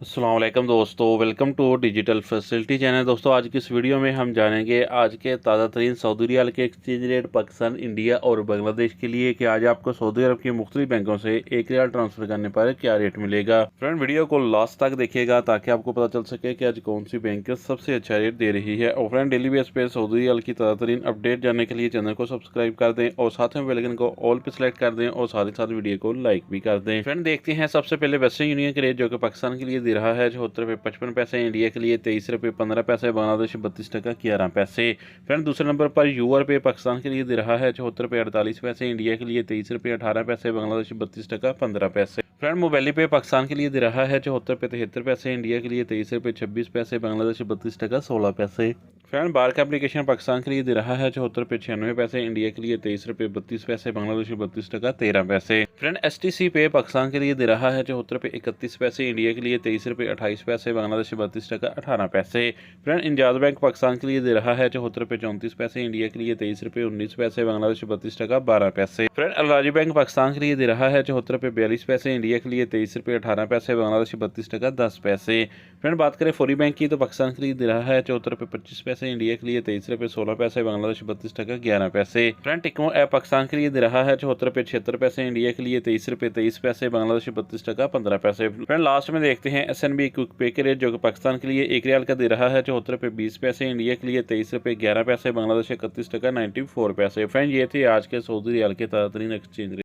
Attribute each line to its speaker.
Speaker 1: अस्सलाम वालेकुम दोस्तों, welcome to digital facility channel. दोस्तों आज की इस वीडियो में हम जानेंगे आज के ताज़ा तरीन सऊदी रियाल के एक्सचेंज रेट पाकिस्तान, इंडिया और बांग्लादेश के लिए कि आज आपको सऊदी अरब के मुख्तलिफ बैंकों से एक रियाल ट्रांसफ़र करने पर क्या रेट मिलेगा। फ्रेंड वीडियो को लास्ट तक देखिएगा ताकि आपको पता चल सके कि आज कौन सी बैंक सबसे अच्छा रेट दे रही है। और फ्रेंड डेली बेस पे सऊदी रियाल की ताज़ा तरीन अपडेट जानने के लिए चैनल को सब्सक्राइब कर दें और साथ में बेल आइकन को ऑल पे सेलेक्ट कर दें और साथ ही साथ वीडियो को लाइक भी कर दें। फ्रेंड देखते हैं सबसे पहले वेस्टर्न यूनियन के रेट जो कि पाकिस्तान के लिए दे रहा है 74 रुपये 55 पैसे, इंडिया के लिए 23 रुपये 15 पैसे, बांग्लादेश 32 टका 11 पैसे। फ्रेंड दूसरे नंबर पर यूआर पे पाकिस्तान के लिए दे रहा है 74 रुपये 48 पैसे, इंडिया के लिए 23 रुपये 18 पैसे, बांग्लादेश 32 टका 15 पैसे। फ्रेंड मोबाइली पे पाकिस्तान के लिए दे रहा है 74 रुपये 73 पैसे, इंडिया के लिए 23 रुपये 26 पैसे, बांग्लादेश 32 टका 16 पैसे। फ्रेंड बार का एप्लीकेशन पाकिस्तान के लिए दे रहा है 74 रुपये 96 पैसे, इंडिया के लिए 23 रुपये 32 पैसे, बांग्लादेश 32 टका 13 पैसे। फ्रेंड एसटीसी पे पाकिस्तान के लिए दे रहा है 74 रुपये 31 पैसे, इंडिया के लिए 23 रुपये 28 पैसे, बांग्लादेश 32 टका 18 पैसे। फ्रेंड इंजाज बैंक पाकिस्तान के लिए दे रहा है 74 रुपये 34 पैसे, इंडिया के लिए 23 रुपये 19 पैसे, बांग्लादेश 32 टका 12 पैसे। फ्रेंड अलाजी बैंक पाकिस्तान के लिए दे रहा है 74 रुपये 42 पैसे, इंडिया के लिए 23 रुपये 18 पैसे, बांग्लादेश 32 टका 10 पैसे। फ्रेंड बात करें फौरी बैंक की तो पाकिस्तान के लिए दे रहा है 74 रुपये 25 पैसे, इंडिया के लिए 23 रुपये 16 पैसे, बांग्लादेश 32 टका 11 पैसे। फ्रेंड टिकमो ऐप पाकिस्तान के लिए दे रहा है 74 रुपये 76 पैसे, इंडिया के लिए 23 रुपये 23 पैसे, बांग्लादेश 32 टका 15 पैसे। फ्रेंड लास्ट में देखते हैं एसएनबी क्विक पे के रेट जो कि पाकिस्तान के लिए एक रियाल का दे रहा है 74 रुपये 20 पैसे, इंडिया के लिए 23 रुपये 11 पैसे, बांग्लादेश 31 टका 94 पैसे। फ्रेंड ये थे आज के सऊदी रियाल के ताज़ा तरीन एक्सचेंज रेट।